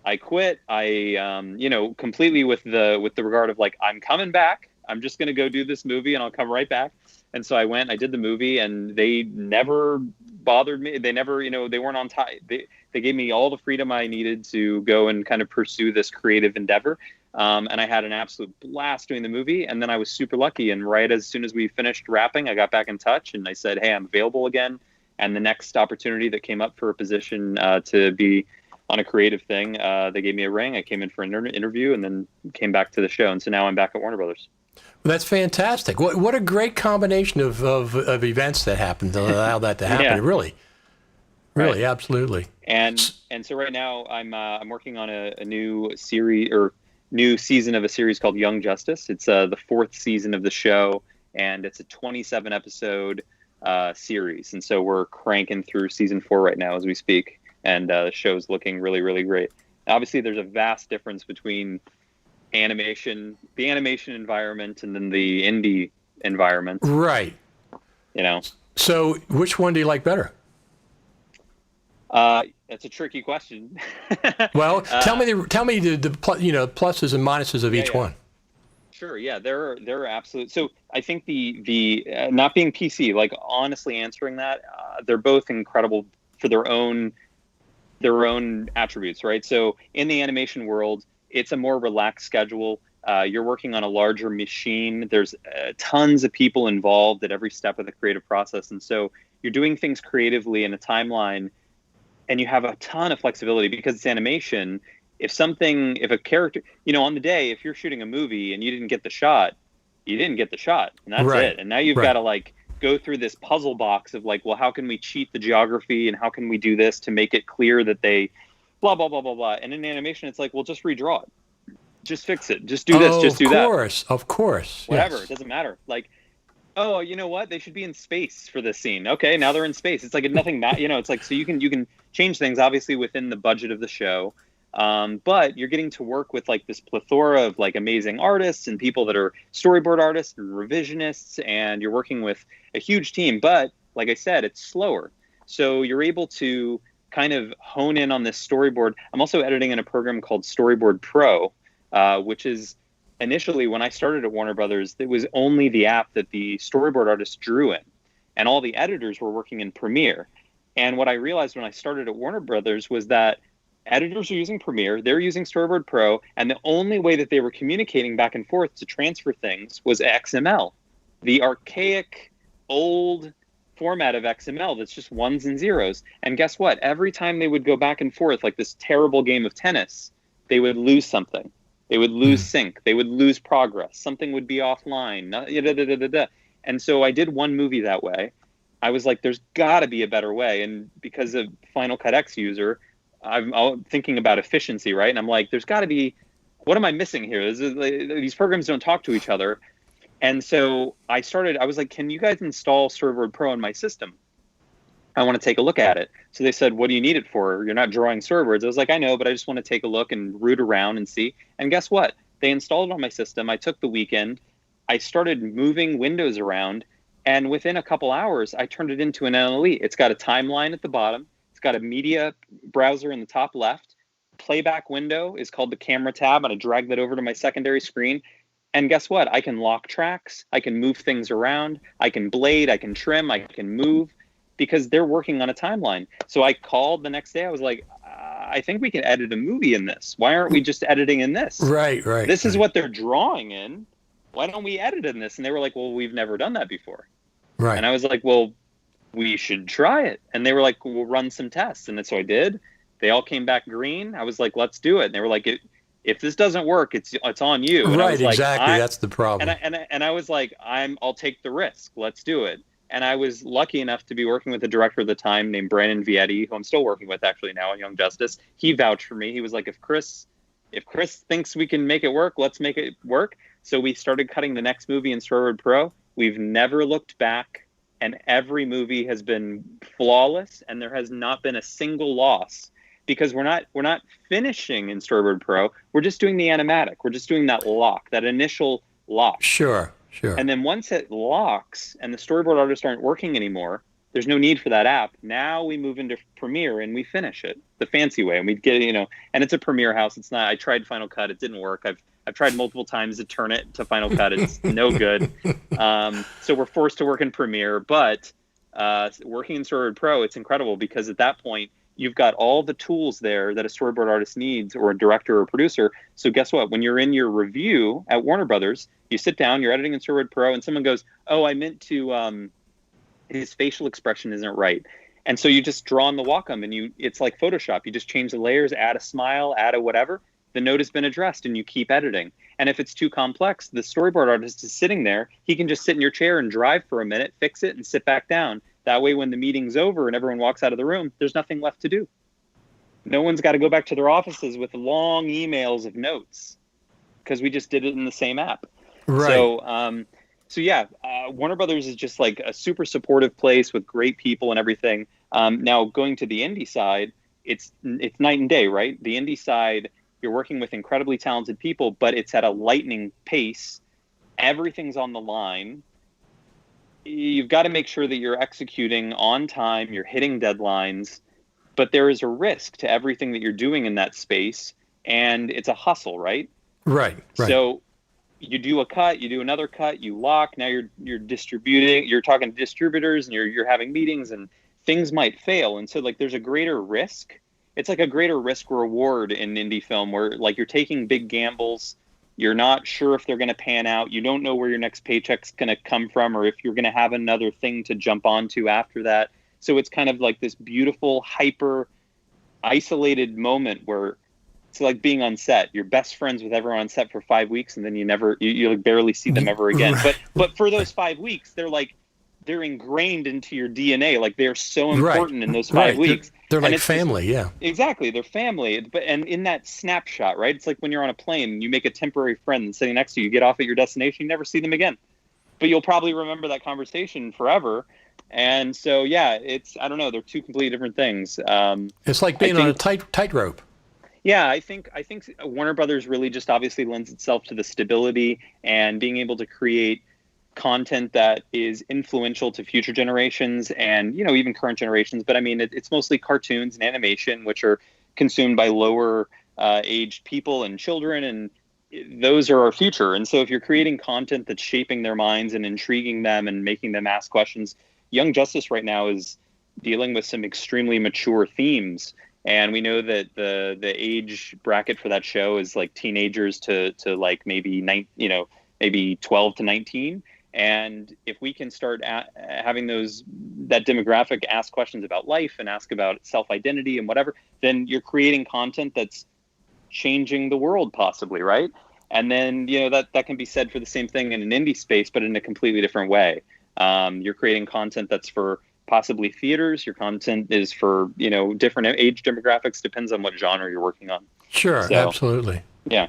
I quit. Completely with the regard of like, I'm coming back. I'm just going to go do this movie and I'll come right back. And so I went, I did the movie, and they never bothered me. They never, they weren't on time. They gave me all the freedom I needed to go and kind of pursue this creative endeavor. And I had an absolute blast doing the movie. And then I was super lucky. And right as soon as we finished wrapping, I got back in touch and I said, hey, I'm available again. And the next opportunity that came up for a position to be on a creative thing, they gave me a ring. I came in for an interview and then came back to the show. And so now I'm back at Warner Brothers. Well, that's fantastic. What a great combination of events that happened to allow that to happen. Yeah. Really, Right. absolutely. And so right now I'm working on a new series or new season of a series called Young Justice. It's the 4th season of the show, and it's a 27 episode series. And so we're cranking through season 4 right now as we speak, and the show's looking really, really great. Obviously, there's a vast difference between the animation environment and then the indie environment. Right. So which one do you like better? That's a tricky question. Well, tell me the pluses and minuses of each one. Sure. Yeah, there are absolute. So I think the not being PC, like honestly answering that, they're both incredible for their own attributes, right? So in the animation world, it's a more relaxed schedule. You're working on a larger machine. There's tons of people involved at every step of the creative process. And so you're doing things creatively in a timeline, and you have a ton of flexibility because it's animation. If a character, on the day, if you're shooting a movie and you didn't get the shot, you didn't get the shot, and that's it. And now you've got to like go through this puzzle box of like, well, how can we cheat the geography and how can we do this to make it clear that they blah, blah, blah, blah, blah. And in animation, it's like, well, just redraw it. Just fix it. Just do this. Just do that. Of course. Whatever. Yes. It doesn't matter. Like, oh, you know what? They should be in space for this scene. Okay, now they're in space. It's like nothing. It's like, so you can change things obviously within the budget of the show, but you're getting to work with like this plethora of like amazing artists and people that are storyboard artists and revisionists, and you're working with a huge team. But like I said, it's slower, so you're able to kind of hone in on this storyboard. I'm also editing in a program called Storyboard Pro, which is initially when I started at Warner Brothers, it was only the app that the storyboard artists drew in, and all the editors were working in Premiere. And what I realized when I started at Warner Brothers was that editors are using Premiere, they're using Storyboard Pro, and the only way that they were communicating back and forth to transfer things was XML, the archaic, old format of XML that's just ones and zeros. And guess what? Every time they would go back and forth like this terrible game of tennis, they would lose something. They would lose sync. They would lose progress. Something would be offline. And so I did one movie that way. I was like, there's got to be a better way. And because of Final Cut X user, I'm thinking about efficiency, right? And I'm like, there's got to be, what am I missing here? These programs don't talk to each other. And so I was like, can you guys install Storyboard Pro in my system? I want to take a look at it. So they said, what do you need it for? You're not drawing storyboards. I was like, I know, but I just want to take a look and root around and see. And guess what? They installed it on my system. I took the weekend. I started moving windows around. And within a couple hours, I turned it into an NLE. It's got a timeline at the bottom. It's got a media browser in the top left. Playback window is called the camera tab. And I drag that over to my secondary screen. And guess what? I can lock tracks. I can move things around. I can blade. I can trim. I can move. Because they're working on a timeline. So I called the next day. I was like, I think we can edit a movie in this. Why aren't we just editing in this? Right. This is what they're drawing in. Why don't we edit in this? And they were like, well, we've never done that before. Right. And I was like, well, we should try it. And they were like, we'll run some tests. And so I did. They all came back green. I was like, let's do it. And they were like, if this doesn't work, it's on you. And right, I was like, exactly. That's the problem. And I was like, I'll take the risk. Let's do it. And I was lucky enough to be working with a director at the time named Brandon Vietti, who I'm still working with actually now at Young Justice. He vouched for me. He was like, if Cris thinks we can make it work, let's make it work. So we started cutting the next movie in Storyboard Pro. We've never looked back, and every movie has been flawless, and there has not been a single loss because we're not finishing in Storyboard Pro. We're just doing the animatic. We're just doing that lock, that initial lock. Sure. And then once it locks and the storyboard artists aren't working anymore, There's no need for that app. Now we move into Premiere and we finish it the fancy way, and we get, and it's a Premiere house. It's not. I tried Final Cut. It didn't work. I've tried multiple times to turn it to Final Cut. It's no good. So we're forced to work in Premiere, but working in Storyboard Pro, it's incredible because at that point, you've got all the tools there that a storyboard artist needs, or a director or a producer. So guess what? When you're in your review at Warner Brothers, you sit down, you're editing in Storyboard Pro, and someone goes, "Oh, I meant to, his facial expression isn't right." And so you just draw on the Wacom, and it's like Photoshop. You just change the layers, add a smile, add a whatever. The note has been addressed, and you keep editing. And if it's too complex, the storyboard artist is sitting there. He can just sit in your chair and drive for a minute, fix it, and sit back down. That way, when the meeting's over and everyone walks out of the room, there's nothing left to do. No one's got to go back to their offices with long emails of notes because we just did it in the same app. Right. So yeah, Warner Brothers is just like a super supportive place with great people and everything. Now going to the indie side, it's night and day, right? The indie side, you're working with incredibly talented people, but it's at a lightning pace. Everything's on the line. You've got to make sure that you're executing on time, you're hitting deadlines, but there is a risk to everything that you're doing in that space, and it's a hustle, right? Right. So you do a cut, you do another cut, you lock, now you're distributing, you're talking to distributors, and you're having meetings, and things might fail. And so like there's a greater risk. It's like a greater risk reward in indie film where like you're taking big gambles. You're not sure if they're going to pan out. You don't know where your next paycheck's going to come from, or if you're going to have another thing to jump onto after that. So it's kind of like this beautiful, hyper isolated moment where it's like being on set. You're best friends with everyone on set for 5 weeks, and then you like barely see them ever again. But for those 5 weeks, they're ingrained into your DNA. Like they're so important in those 5 weeks. They're like family, yeah. Exactly, they're family. And in that snapshot, right? It's like when you're on a plane and you make a temporary friend sitting next to you, you get off at your destination, you never see them again. But you'll probably remember that conversation forever. And so, yeah, I don't know, they're two completely different things. It's like being on a tightrope. Yeah, I think Warner Brothers really just obviously lends itself to the stability and being able to create content that is influential to future generations and, even current generations. But I mean, it's mostly cartoons and animation, which are consumed by lower aged people and children, and those are our future. And so if you're creating content that's shaping their minds and intriguing them and making them ask questions, Young Justice right now is dealing with some extremely mature themes. And we know that the age bracket for that show is like teenagers to like maybe maybe 12 to 19. And if we can start having that demographic ask questions about life and ask about self-identity and whatever, then you're creating content that's changing the world possibly, right? And then, that can be said for the same thing in an indie space, but in a completely different way. You're creating content that's for possibly theaters. Your content is for, different age demographics, depends on what genre you're working on. Sure, absolutely. Yeah.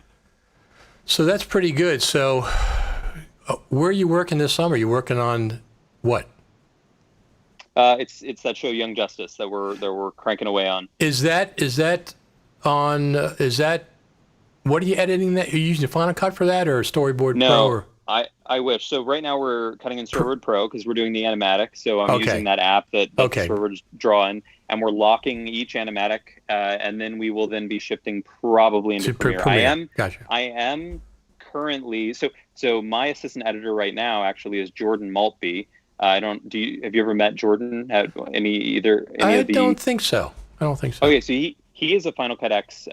So that's pretty good. So where are you working this summer? You're working on what? It's that show Young Justice that we're cranking away on. Is that what are you editing that? Are you using Final Cut for that or Storyboard Pro? No, I wish. So right now we're cutting in Storyboard Pro because we're doing the animatic. So I'm using that app that Storyboard's drawing, and we're locking each animatic, and then we will then be shifting probably into Premiere. I am currently so my assistant editor right now actually is Jordan Maltby. Have you ever met Jordan at I don't think so. Okay, so he is a Final Cut X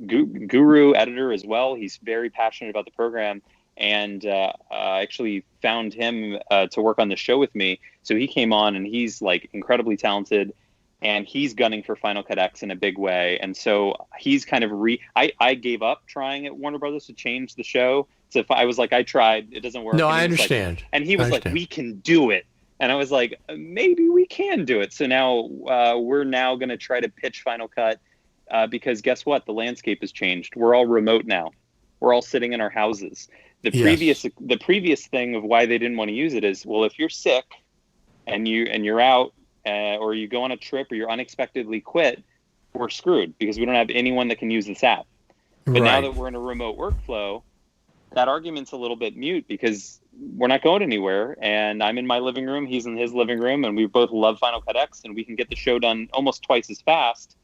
guru editor as well. He's very passionate about the program, and I actually found him to work on the show with me. So he came on, and he's like incredibly talented, and he's gunning for Final Cut X in a big way. And so he's kind of I gave up trying at Warner Brothers to change the show. So I was like, I tried, it doesn't work. No, I understand. And he was like, we can do it. And I was like, maybe we can do it. So now we're now going to try to pitch Final Cut because guess what? The landscape has changed. We're all remote now. We're all sitting in our houses. The previous thing of why they didn't want to use it is, well, if you're sick and you're out or you go on a trip or you're unexpectedly quit, we're screwed because we don't have anyone that can use this app. But now that we're in a remote workflow, that argument's a little bit mute because we're not going anywhere, and I'm in my living room, he's in his living room, and we both love Final Cut X, and we can get the show done almost twice as fast.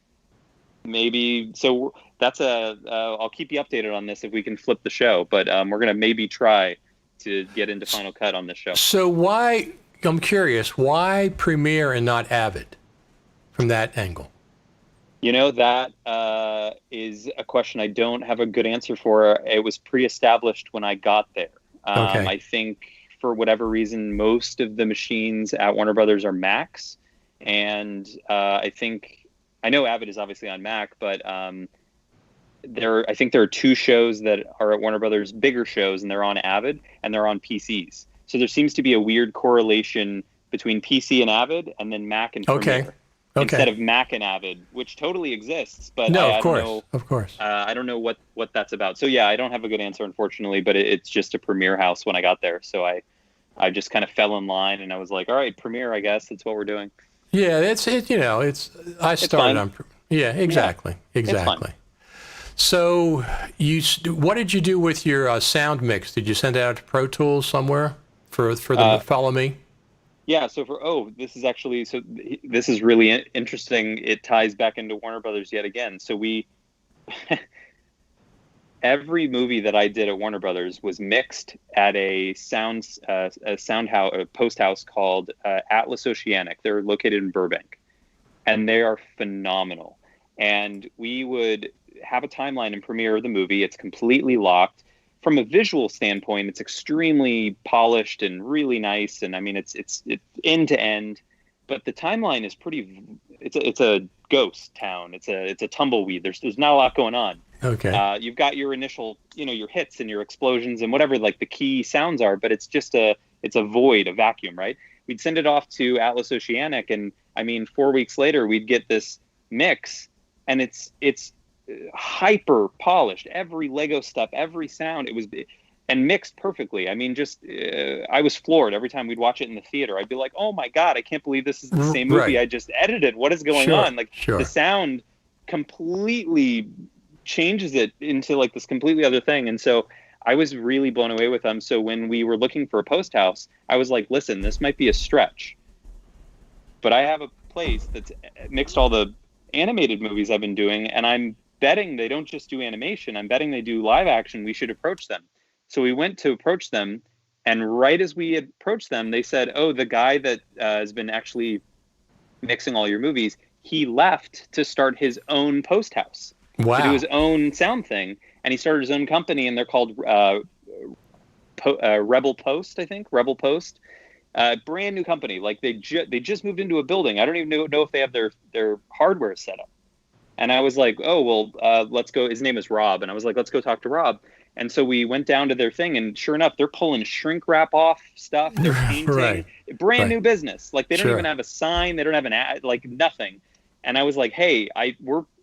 Maybe so. That's I'll keep you updated on this if we can flip the show, but we're gonna maybe try to get into Final Cut on this show. So why? I'm curious. Why Premiere and not Avid? From that angle. That is a question I don't have a good answer for. It was pre-established when I got there. Okay. I think for whatever reason, most of the machines at Warner Brothers are Macs, and I know Avid is obviously on Mac, but I think there are two shows that are at Warner Brothers, bigger shows, and they're on Avid and they're on PCs. So there seems to be a weird correlation between PC and Avid, and then Mac and Premiere. Okay. Instead of Mac and Avid, which totally exists, but no, I of course, don't know. Of course. I don't know what that's about. So yeah, I don't have a good answer, unfortunately. But it's just a Premiere house when I got there, so I just kind of fell in line, and I was like, all right, Premiere, I guess that's what we're doing. Yeah, I started on. Yeah, exactly. So what did you do with your sound mix? Did you send it out to Pro Tools somewhere for the Follow Me? Yeah, so this is really interesting. It ties back into Warner Brothers yet again. So every movie that I did at Warner Brothers was mixed at a post house called Atlas Oceanic. They're located in Burbank, and they are phenomenal. And we would have a timeline and premiere of the movie. It's completely locked. From a visual standpoint, it's extremely polished and really nice, and I mean it's end to end. But the timeline is it's a ghost town. It's a tumbleweed. There's not a lot going on. Okay. You've got your initial, your hits and your explosions and whatever like the key sounds are, but it's just a void, a vacuum, right? We'd send it off to Atlas Oceanic, and I mean 4 weeks later we'd get this mix, and it's hyper polished, every Lego step, every sound, and mixed perfectly. I mean, I was floored every time we'd watch it in the theater. I'd be like, oh my God, I can't believe this is the same movie I just edited. What is going on? Like the sound completely changes it into like this completely other thing. And so I was really blown away with them. So when we were looking for a post house, I was like, listen, this might be a stretch, but I have a place that's mixed all the animated movies I've been doing, and I'm betting they don't just do animation. I'm betting they do live action. We should approach them. So we went to approach them, and right as we approached them, they said, oh, the guy that has been actually mixing all your movies, he left to start his own post house. Wow. To do his own sound thing. And he started his own company, and they're called Rebel Post, I think. Rebel Post. Brand new company. Like they just moved into a building. I don't even know if they have their hardware set up. And I was like, oh, well, let's go. His name is Rob. And I was like, let's go talk to Rob. And so we went down to their thing, and sure enough, they're pulling shrink wrap off stuff. They're painting. Brand new business. Like they don't even have a sign. They don't have an ad, like nothing. And I was like, hey,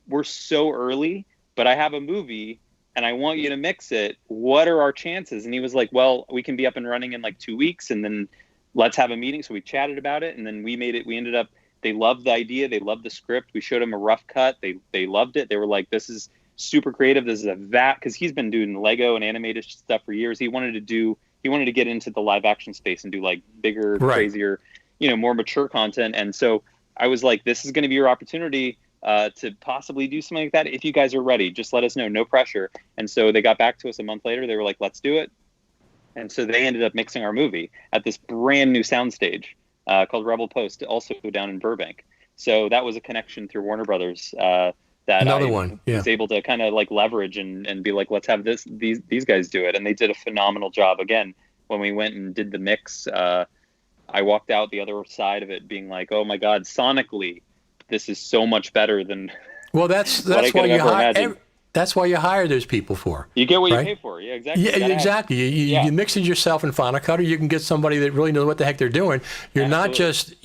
we're so early, but I have a movie and I want you to mix it. What are our chances? And he was like, well, we can be up and running in like 2 weeks, and then let's have a meeting. So we chatted about it, and then we made it. We ended up, they loved the idea. They loved the script. We showed them a rough cut. They loved it. They were like, this is super creative. This is because he's been doing Lego and animated stuff for years. He wanted to get into the live action space and do like bigger, crazier, more mature content. And so I was like, this is going to be your opportunity to possibly do something like that. If you guys are ready, just let us know. No pressure. And so they got back to us a month later. They were like, let's do it. And so they ended up mixing our movie at this brand new soundstage called Rebel Post, also down in Burbank. So that was a connection through Warner Brothers that I was able to kind of like leverage and be like, let's have these guys do it. And they did a phenomenal job. Again, when we went and did the mix, I walked out the other side of it being like, oh my God, sonically, this is so much better than that's what I could have ever imagined. That's why you hire those people for. You get what you pay for. Yeah, exactly. Yeah, exactly. You mix it yourself in Final Cut, or you can get somebody that really knows what the heck they're doing. You're not just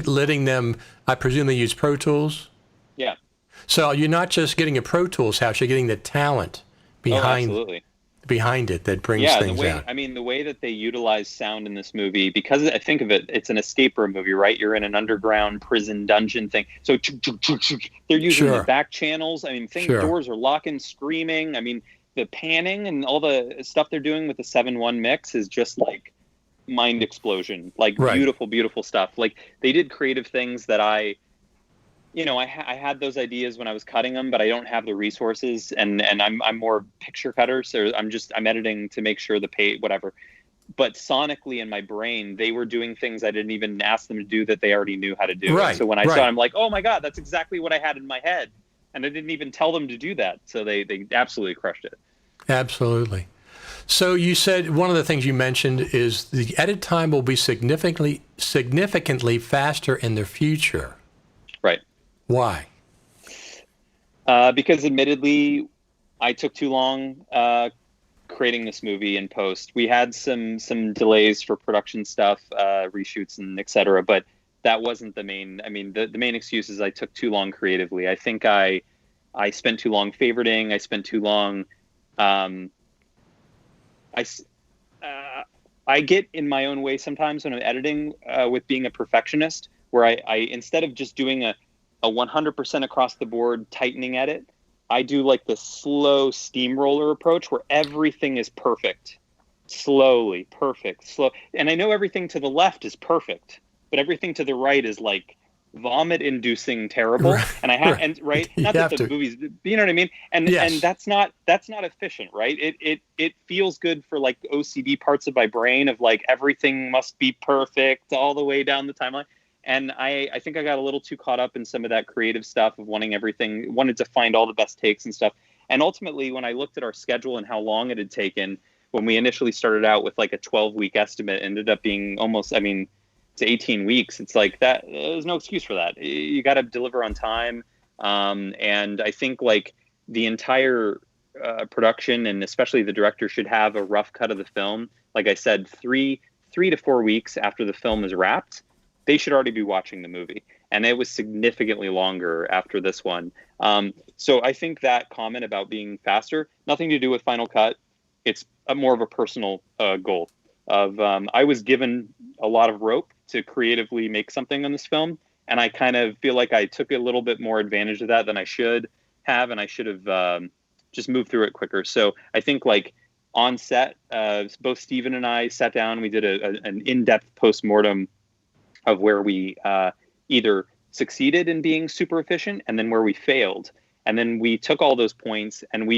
letting them. I presume they use Pro Tools. Yeah. So you're not just getting a Pro Tools house. You're getting the talent behind it that brings things out. I mean, the way that they utilize sound in this movie, because I think of it, it's an escape room movie, right? You're in an underground prison dungeon thing. So they're using the back channels. I mean, doors are locking, screaming. I mean, the panning and all the stuff they're doing with the 7:1 mix is just like mind explosion, like beautiful, beautiful stuff. Like they did creative things that I had those ideas when I was cutting them, but I don't have the resources, and I'm more picture cutter, so I'm editing to make sure the pay whatever. But sonically in my brain, they were doing things I didn't even ask them to do that they already knew how to do. Right. So when I saw it, I'm like, oh my God, that's exactly what I had in my head. And I didn't even tell them to do that. So they absolutely crushed it. Absolutely. So you said one of the things you mentioned is the edit time will be significantly faster in the future. Right. Why? Because admittedly, I took too long creating this movie in post. We had some delays for production stuff, reshoots and et cetera, but that wasn't the main. I mean, the main excuse is I took too long creatively. I think I spent too long favoriting. I spent too long. I get in my own way sometimes when I'm editing with being a perfectionist, where I instead of just doing a 100% across the board tightening edit, I do like the slow steamroller approach where everything is perfect, slowly, perfect, slow. And I know everything to the left is perfect, but everything to the right is like vomit-inducing terrible. Right, and I have, right. and right, You not that have the to. movies, you know what I mean? And Yes. and that's not efficient, right? It feels good for like OCD parts of my brain of like everything must be perfect all the way down the timeline. And I think I got a little too caught up in some of that creative stuff of wanted to find all the best takes and stuff. And ultimately, when I looked at our schedule and how long it had taken, when we initially started out with like a 12-week estimate, ended up being almost, I mean, it's 18 weeks. It's like that. There's no excuse for that. You got to deliver on time. And I think like the entire production and especially the director should have a rough cut of the film. Like I said, 3 to 4 weeks after the film is wrapped, they should already be watching the movie. And it was significantly longer after this one. So I think that comment about being faster, nothing to do with Final Cut. It's more of a personal goal of I was given a lot of rope to creatively make something on this film. And I kind of feel like I took a little bit more advantage of that than I should have. And I should have just moved through it quicker. So I think like on set, both Steven and I sat down, we did an in-depth postmortem of where we either succeeded in being super efficient and then where we failed. And then we took all those points and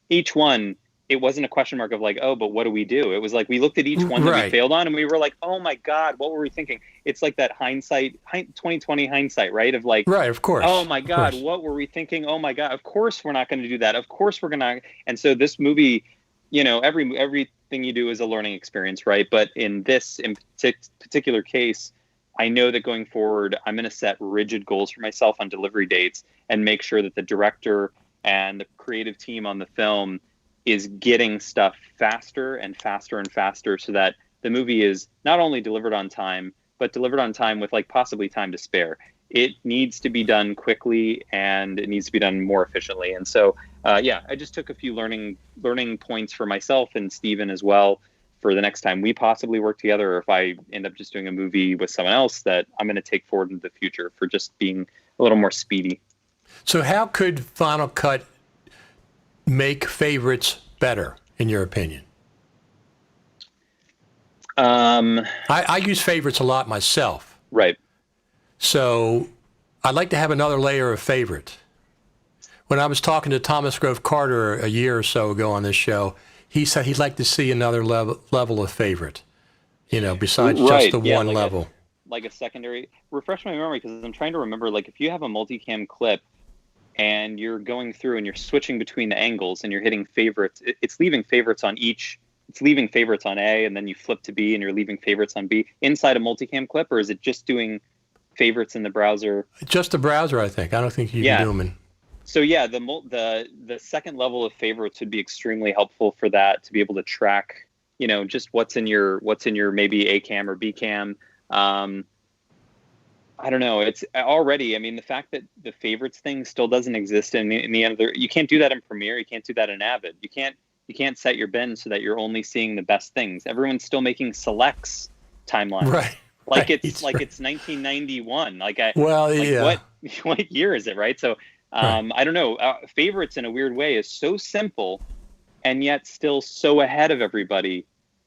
each one, it wasn't a question mark of like, oh, but what do we do? It was like, we looked at each one that we failed on and we were like, oh my God, what were we thinking? It's like that 2020 hindsight, right? Of like, right, of course. Oh my God, what were we thinking? Oh my God, of course we're not going to do that. Of course we're going to. And so this movie, everything you do is a learning experience, right? But in this particular case, I know that going forward, I'm going to set rigid goals for myself on delivery dates and make sure that the director and the creative team on the film is getting stuff faster and faster and faster so that the movie is not only delivered on time, but delivered on time with like possibly time to spare. It needs to be done quickly and it needs to be done more efficiently. And so, I just took a few learning points for myself and Steven as well for the next time we possibly work together, or if I end up just doing a movie with someone else that I'm going to take forward into the future for just being a little more speedy. So how could Final Cut make favorites better, in your opinion? I use favorites a lot myself. Right. So I'd like to have another layer of favorite. When I was talking to Thomas Grove Carter a year or so ago on this show, he said he'd like to see another level of favorite, besides just the one level. Like a secondary. Refresh my memory because I'm trying to remember, like if you have a multicam clip and you're going through and you're switching between the angles and you're hitting favorites, it's leaving favorites on each. It's leaving favorites on A and then you flip to B and you're leaving favorites on B inside a multicam clip, or is it just doing favorites in the browser? Just the browser, I think. I don't think you can do them in. So the second level of favorites would be extremely helpful for that, to be able to track, just what's in your maybe A cam or B cam. I don't know. It's already, the fact that the favorites thing still doesn't exist in the other, you can't do that in Premiere. You can't do that in Avid. You can't set your bin so that you're only seeing the best things. Everyone's still making selects timelines. Right. It's 1991. What year is it? Right. So, I don't know. Favorites in a weird way is so simple and yet still so ahead of everybody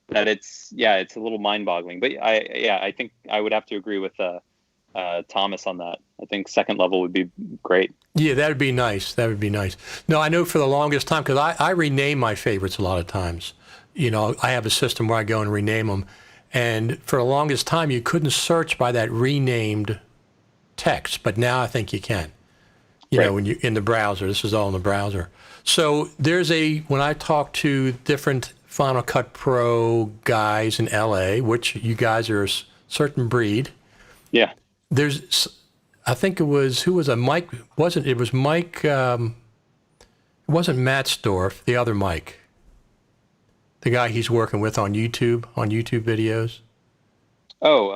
that it's a little mind-boggling. But I think I would have to agree with Thomas on that. I think second level would be great. Yeah, that would be nice. That would be nice. No, I know for the longest time, because I rename my favorites a lot of times. I have a system where I go and rename them. And for the longest time, you couldn't search by that renamed text. But now I think you can. When you in the browser, this is all in the browser. So when I talk to different Final Cut Pro guys in LA, which you guys are a certain breed. Yeah. I think it was, who was a Mike? It was Mike, it wasn't Matt Storff, the other Mike. The guy he's working with on YouTube videos. Oh,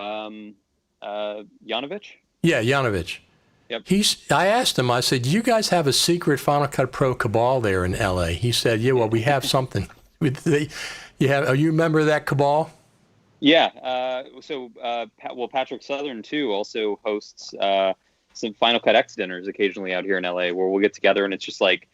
Yanovich? Yeah, Yanovich. Yep. I asked him, I said, do you guys have a secret Final Cut Pro cabal there in LA? He said, yeah, well, we have something. You remember that cabal? Yeah. Patrick Southern, too, also hosts some Final Cut X dinners occasionally out here in LA, where we'll get together and it's just like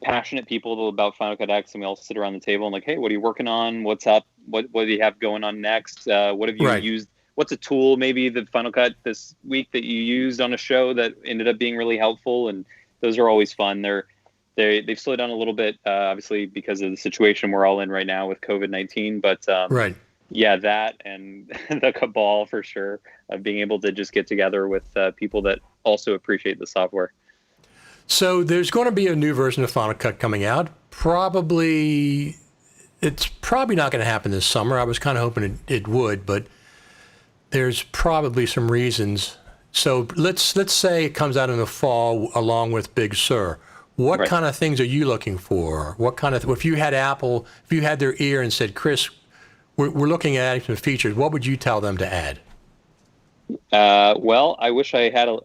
passionate people about Final Cut X, and we all sit around the table and like, hey, what are you working on? What's up? What do you have going on next? What have you used? What's a tool maybe the Final Cut this week that you used on a show that ended up being really helpful? And those are always fun. They've slowed down a little bit, obviously, because of the situation we're all in right now with COVID-19. But yeah, that and the cabal for sure, of being able to just get together with people that also appreciate the software. So there's going to be a new version of Final Cut coming out. It's probably not going to happen this summer. I was kind of hoping it would, but there's probably some reasons. So let's say it comes out in the fall along with Big Sur. What kind of things are you looking for? If you had Apple, if you had their ear and said, Cris, we're looking at adding some features, what would you tell them to add? Well, I wish I had a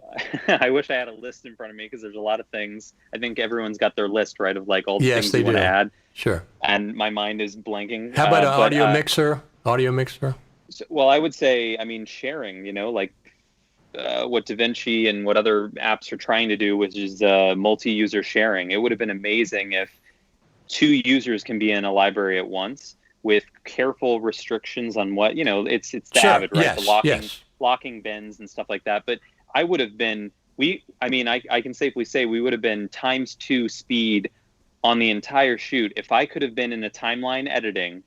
list in front of me, because there's a lot of things. I think everyone's got their list, right, of like all the things they want to add. Sure. And my mind is blanking. How about an audio mixer? Audio mixer? So, well, I would say, sharing, like what DaVinci and what other apps are trying to do, which is multi-user sharing. It would have been amazing if 2 users can be in a library at once with careful restrictions on what, it's the Avid, right? Yes, the locking bins and stuff like that. But I would have been, I can safely say we would have been ×2 speed on the entire shoot if I could have been in a timeline editing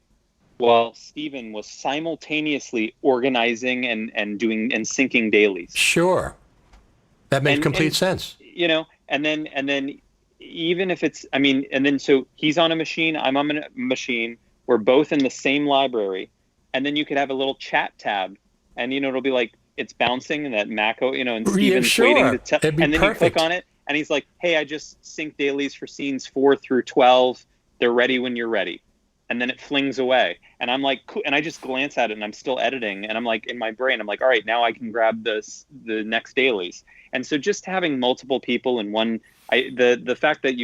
while Steven was simultaneously organizing and doing and syncing dailies. Sure. That makes complete sense. And then even if it's, so he's on a machine, I'm on a machine, we're both in the same library, and then you could have a little chat tab, and it'll be like it's bouncing and that Mako, and Steven's waiting to and then perfect. You click on it and he's like, hey, I just synced dailies for scenes 4 through 12. They're ready when you're ready. And then it flings away. And I'm like, cool. And I just glance at it and I'm still editing. And I'm like, in my brain, I'm like, all right, now I can grab the next dailies. And so just having multiple people in one, the fact that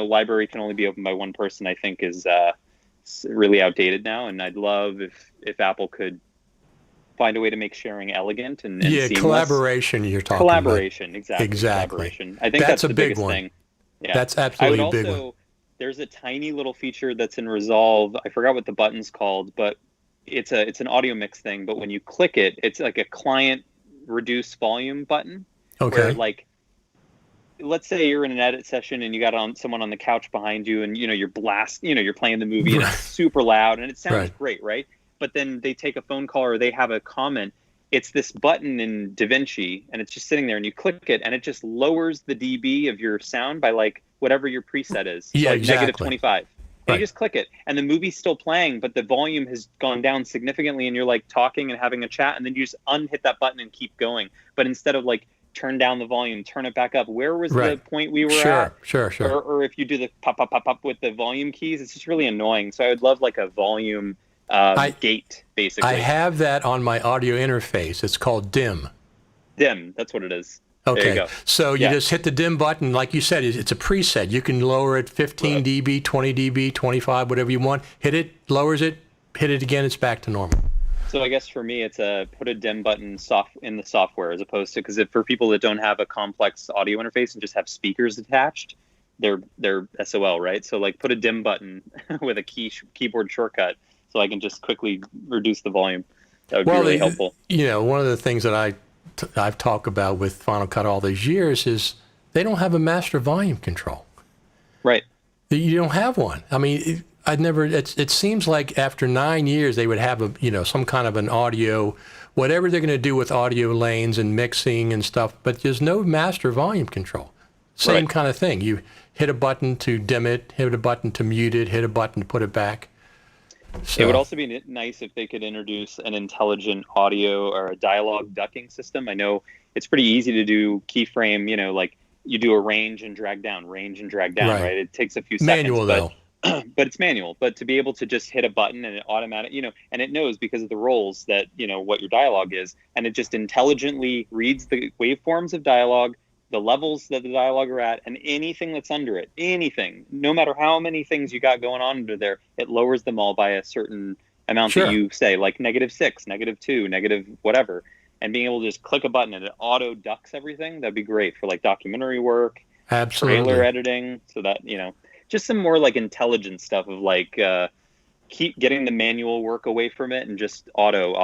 library can only be opened by one person, I think is really outdated now. And I'd love if Apple could find a way to make sharing elegant and seamless. Collaboration you're talking collaboration, about. Exactly. Collaboration. I think that's the biggest one. thing. Yeah. That's absolutely a big one. There's a tiny little feature that's in Resolve. I forgot what the button's called, but it's an audio mix thing. But when you click it, it's like a client reduce volume button. Okay. Where, like, let's say you're in an edit session and you got someone on the couch behind you, and you're you're playing the movie and it's super loud and it sounds great, right? But then they take a phone call or they have a comment. It's this button in DaVinci, and it's just sitting there, and you click it, and it just lowers the dB of your sound by like whatever your preset is. Yeah, like exactly. -25. And you just click it, and the movie's still playing, but the volume has gone down significantly, and you're like talking and having a chat, and then you just unhit that button and keep going. But instead of like turn down the volume, turn it back up, where was the point we were at? Sure. Or if you do the pop, pop, pop, pop with the volume keys, it's just really annoying. So I would love like a volume gate, basically. I have that on my audio interface. It's called dim. Dim, that's what it is. Okay, there you go. So you just hit the dim button. Like you said, it's a preset. You can lower it 15 dB, 20 dB, 25, whatever you want. Hit it, lowers it, hit it again, it's back to normal. So I guess for me, it's put a dim button in the software, as opposed to, because for people that don't have a complex audio interface and just have speakers attached, they're SOL, right? So like put a dim button with a keyboard shortcut so I can just quickly reduce the volume. That would be really helpful. One of the things that I've talked about with Final Cut all these years is they don't have a master volume control. Right. You don't have one. I mean, it seems like after 9 years they would have some kind of an audio, whatever they're going to do with audio lanes and mixing and stuff, but there's no master volume control. Same kind of thing. You hit a button to dim it, hit a button to mute it, hit a button to put it back. So. It would also be nice if they could introduce an intelligent audio or a dialogue ducking system. I know it's pretty easy to do keyframe, like you do a range and drag down, right? It takes a few seconds. Manual, though. But it's manual. But to be able to just hit a button and it automatic, and it knows because of the roles that, what your dialogue is, and it just intelligently reads the waveforms of dialogue, the levels that the dialogue are at, and anything that's under it, no matter how many things you got going on under there, it lowers them all by a certain amount that you say, like -6, -2, negative whatever. And being able to just click a button and it auto ducks everything, that'd be great for like documentary work, trailer editing, so that, just some more like intelligent stuff of like keep getting the manual work away from it and just auto.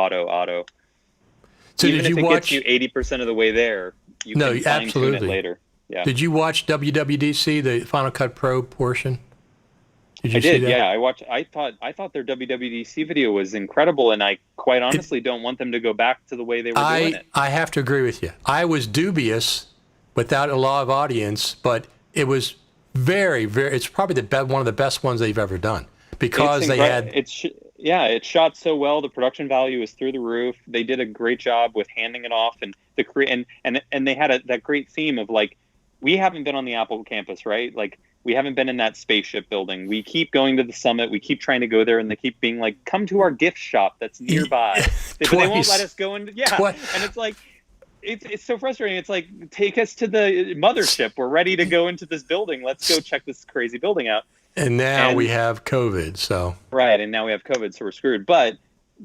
So even if it gets you 80% of the way there, you can fine-tune it later. Yeah. Did you watch WWDC, the Final Cut Pro portion? I did. Yeah, I thought their WWDC video was incredible, and I quite honestly don't want them to go back to the way they were doing it. I have to agree with you. I was dubious without a live audience, but it was very, very. It's probably one of the best ones they've ever done because it shot so well. The production value is through the roof. They did a great job with handing it off, and and they had that great theme of like, we haven't been on the Apple campus, right? Like, we haven't been in that spaceship building. We keep going to the summit. We keep trying to go there, and they keep being like, come to our gift shop that's nearby. But they won't let us go into, and it's like, it's so frustrating. It's like, take us to the mothership. We're ready to go into this building. Let's go check this crazy building out. And now we have COVID, so. Right, and now we have COVID, so we're screwed. But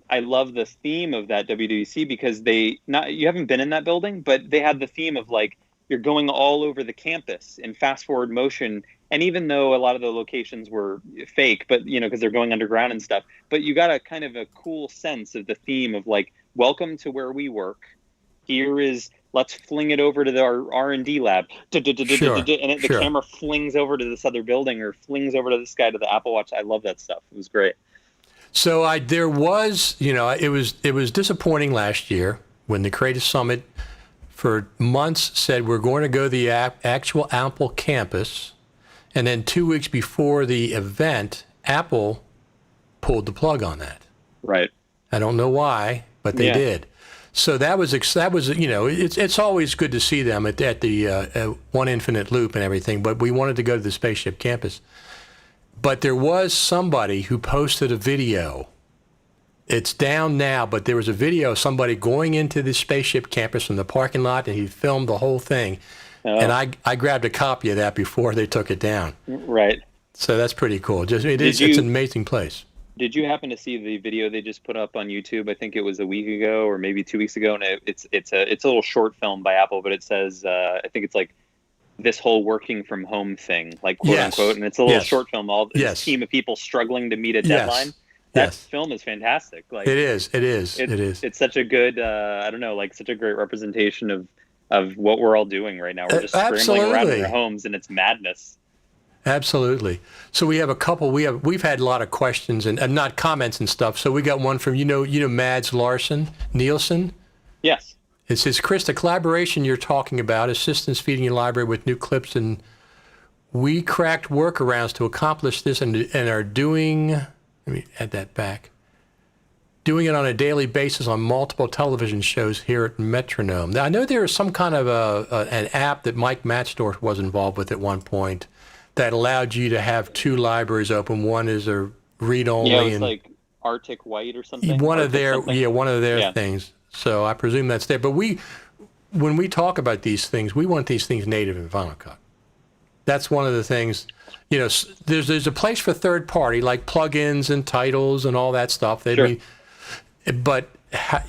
I love the theme of that WWDC because you haven't been in that building, but they had the theme of like, you're going all over the campus in fast forward motion. And even though a lot of the locations were fake, but because they're going underground and stuff, but you got a kind of a cool sense of the theme of like, welcome to where we work. Here is, let's fling it over to our R&D lab. And the camera flings over to this other building or flings over to this guy to the Apple Watch. I love that stuff. It was great. So there was, it was disappointing last year when the Creative Summit for months said we're going to go to the actual Apple campus. And then 2 weeks before the event, Apple pulled the plug on that. Right. I don't know why, but they did. So that was it's always good to see them at the One Infinite Loop and everything, but we wanted to go to the Spaceship campus. But there was somebody who posted a video. It's down now, but there was a video of somebody going into the Spaceship campus in the parking lot, and he filmed the whole thing. Oh. And I grabbed a copy of that before they took it down. Right. So that's pretty cool. It's an amazing place. Did you happen to see the video they just put up on YouTube? I think it was a week ago or maybe 2 weeks ago, and it's a little short film by Apple, but it says I think it's like this whole working from home thing, like quote unquote, and it's a little short film. This team of people struggling to meet a deadline. That film is fantastic. Like it is. It's such a good such a great representation of what we're all doing right now. We're just scrambling around in our homes, and it's madness. Absolutely. So we have a couple. We've had a lot of questions and not comments and stuff. So we got one from Mads Nielsen. Yes. It says, Cris, the collaboration you're talking about, assistants feeding your library with new clips, and we cracked workarounds to accomplish this and are doing. Let me add that back. Doing it on a daily basis on multiple television shows here at Metronome. Now I know there is some kind of an app that Mike Matzdorf was involved with at one point, that allowed you to have two libraries open. One is a read-only. Yeah, it's like Arctic White or something. One of their things. So I presume that's there. But when we talk about these things, we want these things native in Final Cut. That's one of the things. There's a place for third party like plugins and titles and all that stuff. But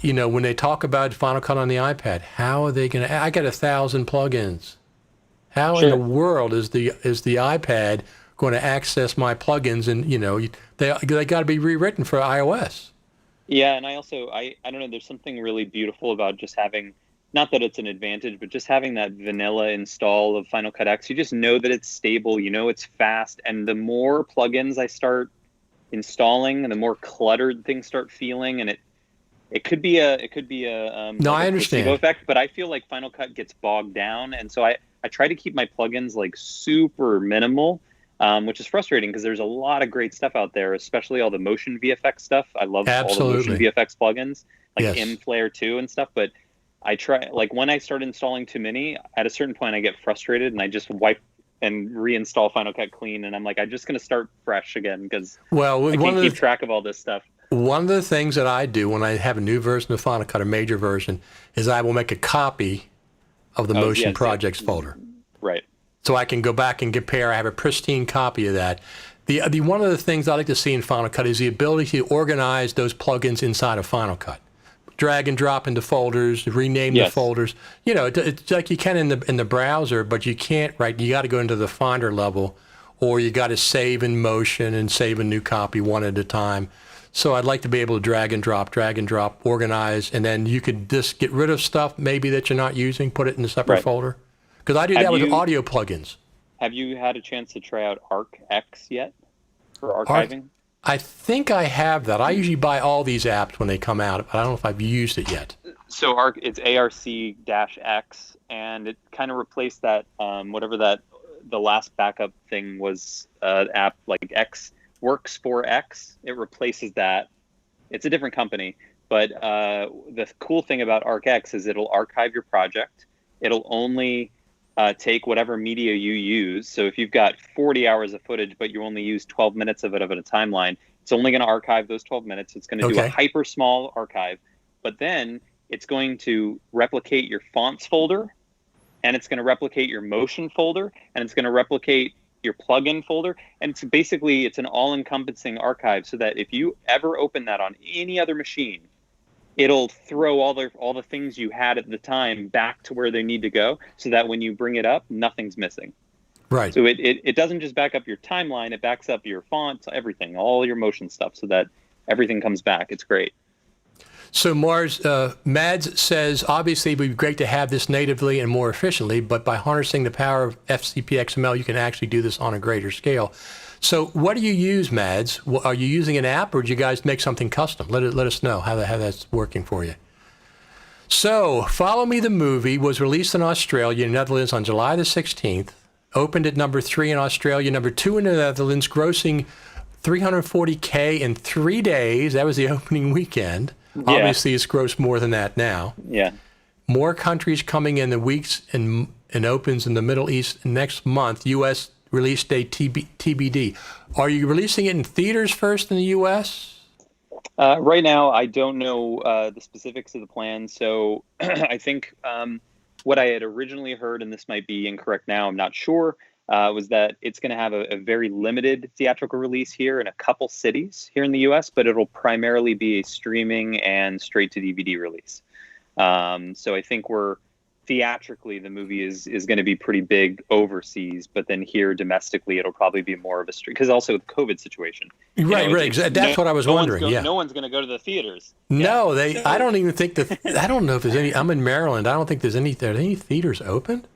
when they talk about Final Cut on the iPad, how are they going to? I got 1,000 plugins. How in the world is the iPad going to access my plugins? And they got to be rewritten for iOS. Yeah, and I don't know. There's something really beautiful about just having, not that it's an advantage, but just having that vanilla install of Final Cut X. You just know that it's stable. You know it's fast, and the more plugins I start installing, and the more cluttered things start feeling, and it could be a No, like I a understand. placebo effect, but I feel like Final Cut gets bogged down, and so I try to keep my plugins like super minimal, which is frustrating because there's a lot of great stuff out there, especially all the motion VFX stuff. I love all the motion VFX plugins, like MFlare 2 and stuff, but I try, like when I start installing too many, at a certain point I get frustrated and I just wipe and reinstall Final Cut Clean, and I'm like, I'm just going to start fresh again because I can't keep track of all this stuff. One of the things that I do when I have a new version of Final Cut, a major version, is I will make a copy of the Motion Projects folder. Right. So I can go back and compare. I have a pristine copy of that. The one of the things I like to see in Final Cut is the ability to organize those plugins inside of Final Cut. Drag and drop into folders, rename the folders. It's like you can in the browser, but you can't, right? You got to go into the Finder level, or you got to save in Motion and save a new copy one at a time. So I'd like to be able to drag and drop, organize, and then you could just get rid of stuff maybe that you're not using, put it in a separate folder. Because I do that with audio plugins. Have you had a chance to try out ArcX yet for archiving? I think I have that. I usually buy all these apps when they come out, but I don't know if I've used it yet. So it's ARC-X, and it kind of replaced that, whatever the last backup thing was, app like X Works for X. It replaces that. It's a different company, but the cool thing about ArcX is it'll archive your project. It'll only take whatever media you use. So if you've got 40 hours of footage, but you only use 12 minutes of it a timeline, it's only going to archive those 12 minutes. It's going to do a hyper small archive, but then it's going to replicate your fonts folder, and it's going to replicate your motion folder, and it's going to replicate your plugin folder. And it's an all-encompassing archive, so that if you ever open that on any other machine, it'll throw all the things you had at the time back to where they need to go, so that when you bring it up, nothing's missing. Right. So it doesn't just back up your timeline, it backs up your fonts, everything, all your motion stuff, so that everything comes back. It's great. So Mars, Mads says, obviously it would be great to have this natively and more efficiently, but by harnessing the power of FCPXML, you can actually do this on a greater scale. So what do you use, Mads? Are you using an app, or do you guys make something custom? Let us know how that's working for you. So Follow Me the Movie was released in Australia and Netherlands on July the 16th, opened at number 3 in Australia, number 2 in the Netherlands, grossing $340K in 3 days. That was the opening weekend. Yeah. Obviously, it's grossed more than that now. Yeah. More countries coming in the weeks and opens in the Middle East next month. U.S. release date TBD. Are you releasing it in theaters first in the U.S.? Right now, I don't know the specifics of the plan. So I think what I had originally heard, and this might be incorrect now, I'm not sure, was that it's going to have a very limited theatrical release here in a couple cities here in the U.S., but it'll primarily be a streaming and straight-to-DVD release. So I think theatrically, the movie is going to be pretty big overseas, but then here domestically, it'll probably be more of a stream, because also the COVID situation. Right. That's what I was wondering. No one's going to go to the theaters. No, I don't even think I don't know if there's any. I'm in Maryland. I don't think there's any theaters open.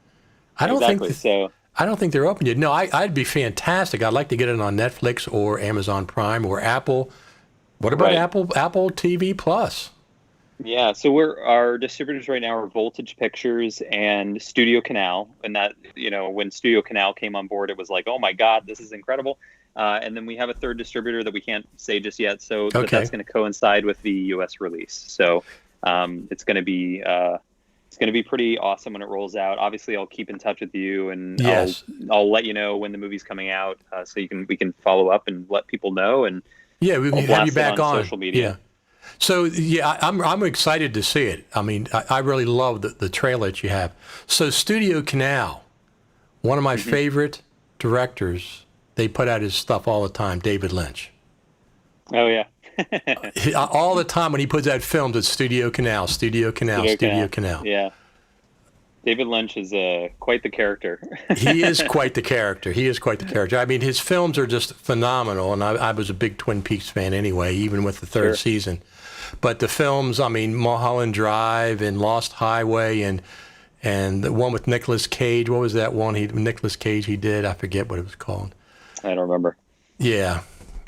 I don't think they're open yet. No, I'd be fantastic. I'd like to get it on Netflix or Amazon Prime or Apple. What about Apple TV Plus? Yeah, so our distributors right now are Voltage Pictures and Studio Canal, and that, when Studio Canal came on board, it was like, oh my God, this is incredible. And then we have a third distributor that we can't say just yet, so that's going to coincide with the U.S. release. So it's going to be pretty awesome when it rolls out. Obviously, I'll keep in touch with you, and I'll let you know when the movie's coming out, so we can follow up and let people know. And we can have you back on social media. Yeah. So I'm excited to see it. I mean, I really love the trailer that you have. So Studio Canal, one of my favorite directors. They put out his stuff all the time. David Lynch. Oh yeah. All the time when he puts out films, it's Studio Canal. Yeah. David Lynch is quite the character. He is quite the character. He is quite the character. I mean, his films are just phenomenal, and I was a big Twin Peaks fan anyway, even with the third season. But the films, I mean, Mulholland Drive and Lost Highway and the one with Nicolas Cage. What was that one Nicolas Cage he did? I forget what it was called. I don't remember. Yeah.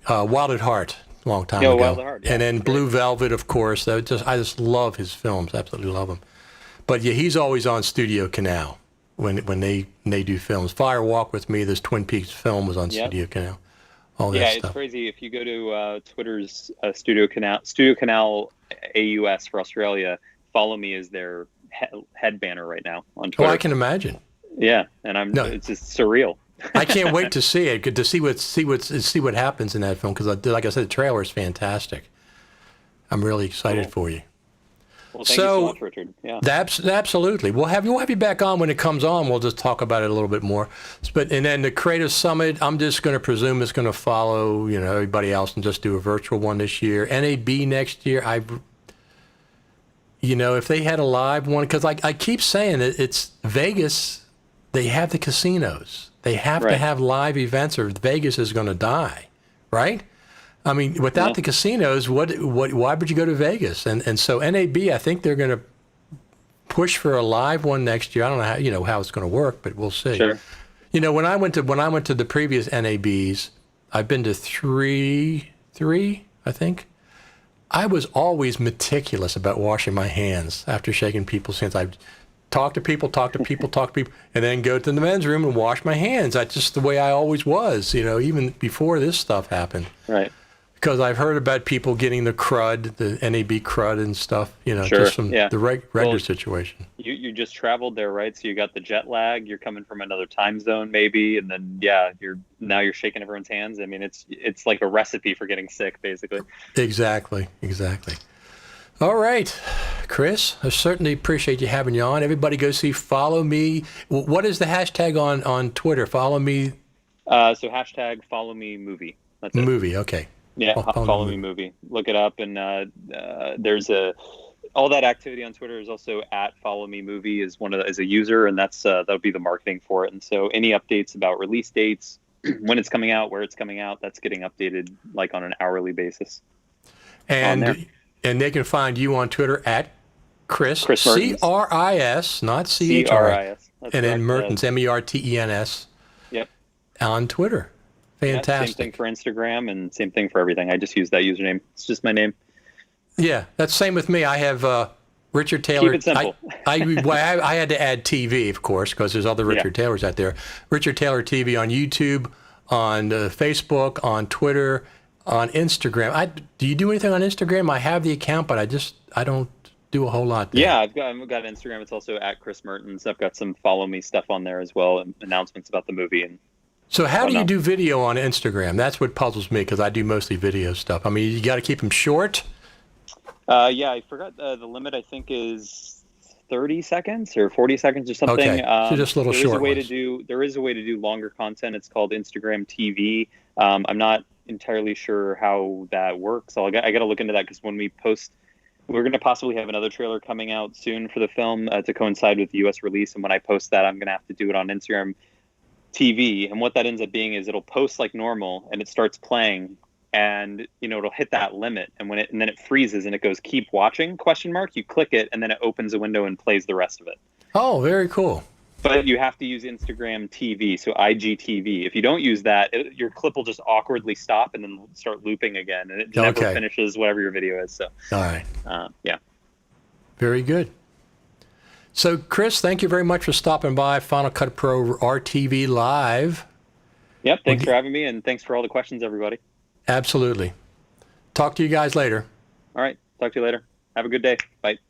Wild at Heart, a long time ago. Wild at Heart. Yeah, and then Blue Velvet, of course. I just love his films. Absolutely love them. But yeah, he's always on Studio Canal when they do films. Fire Walk with Me, this Twin Peaks film was on Studio Canal. All that stuff. It's crazy. If you go to Twitter's Studio Canal AUS for Australia, Follow Me is their head banner right now on Twitter. Oh, I can imagine. Yeah, and it's just surreal. I can't wait to see it. Good to see what happens in that film because, like I said, the trailer is fantastic. I'm really excited for you. Well, thank you so much, Richard. Yeah, absolutely. We'll have you back on when it comes on. We'll just talk about it a little bit more. And then the Creative Summit, I'm just going to presume it's going to follow, everybody else and just do a virtual one this year. NAB next year. If they had a live one, because I keep saying it's Vegas. They have the casinos. They have to have live events, or Vegas is going to die, right? I mean, without the casinos, why would you go to Vegas? And so NAB, I think they're going to push for a live one next year. I don't know how it's going to work, but we'll see. Sure. When I went to the previous NABs, I've been to three, I think. I was always meticulous about washing my hands after shaking people's hands. I talk to people, and then go to the men's room and wash my hands. That's just the way I always was, even before this stuff happened. Right. Because I've heard about people getting the crud, the NAB crud and stuff, Sure. just from the regular situation. You just traveled there, right? So you got the jet lag. You're coming from another time zone, maybe, and then you're shaking everyone's hands. I mean, it's like a recipe for getting sick, basically. Exactly. All right, Cris, I certainly appreciate you having you on. Everybody go see Follow Me. What is the hashtag on Twitter? Follow Me? So hashtag Follow Me Movie. That's it. Movie, okay. Yeah, follow me movie. Look it up, and there's all that activity on Twitter is also at Follow Me Movie is as a user, and that'll be the marketing for it. And so any updates about release dates, when it's coming out, where it's coming out, that's getting updated like on an hourly basis. And they can find you on Twitter at Cris Mertens. CRIS, not CHRIS. CRIS. And then Mertens, MERTENS. Yep. On Twitter. Fantastic. Yeah, same thing for Instagram and same thing for everything. I just use that username. It's just my name. Yeah, that's same with me. I have Richard Taylor. Keep it simple. I had to add TV, of course, because there's other Richard Taylors out there. Richard Taylor TV on YouTube, on Facebook, on Twitter, on Instagram. Do you do anything on Instagram? I have the account, but I don't do a whole lot there. Yeah, I've got Instagram. It's also at Cris Mertens. I've got some Follow Me stuff on there as well, and announcements about the movie and. So how do you do video on Instagram? That's what puzzles me because I do mostly video stuff. I mean, you got to keep them short. I forgot the limit. I think is 30 seconds or 40 seconds or something. Okay, so just little short ones. There is a way to do longer content. It's called Instagram TV. I'm not entirely sure how that works. I got to look into that because when we post, we're going to possibly have another trailer coming out soon for the film to coincide with the U.S. release. And when I post that, I'm going to have to do it on Instagram TV, and what that ends up being is it'll post like normal and it starts playing and it'll hit that limit and then it freezes and it goes keep watching ? You click it and then it opens a window and plays the rest of it. Oh, very cool. But you have to use Instagram TV, so IGTV. If you don't use that, your clip will just awkwardly stop and then start looping again, and it never finishes whatever your video is. So all right. Yeah. Very good. So, Cris, thank you very much for stopping by Final Cut Pro RTV Live. Yep, thanks for having me, and thanks for all the questions, everybody. Absolutely. Talk to you guys later. All right, talk to you later. Have a good day. Bye.